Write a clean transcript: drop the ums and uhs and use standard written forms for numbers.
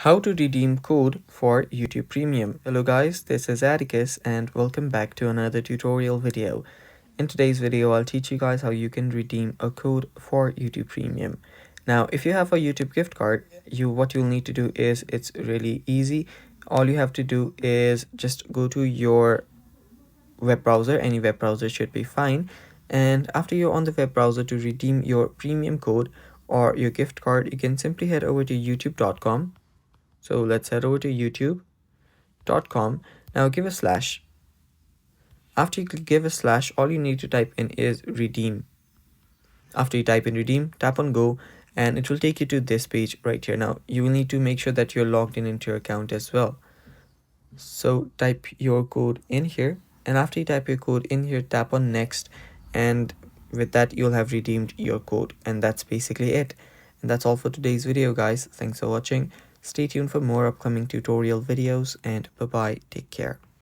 How to redeem code for YouTube Premium. Hello guys, this is Atticus and welcome back to another tutorial video. In today's video, I'll teach you guys how you can redeem a code for YouTube Premium. Now, if you have a YouTube gift card, what you'll need to do is it's really easy. All you have to do is just go to your web browser. Any web browser should be fine. And after you're on the web browser, to redeem your premium code or your gift card, you can simply head over to youtube.com. So let's head over to youtube.com. Now give a slash. After you give a slash, all you need to type in is redeem. After you type in redeem, tap on go and it will take you to this page right here. Now you will need to make sure that you're logged in into your account as well. So type your code in here, and after you type your code in here, tap on next, and with that you'll have redeemed your code. And that's basically it. And that's all for today's video, guys. Thanks for watching. Stay tuned for more upcoming tutorial videos, and bye bye, take care.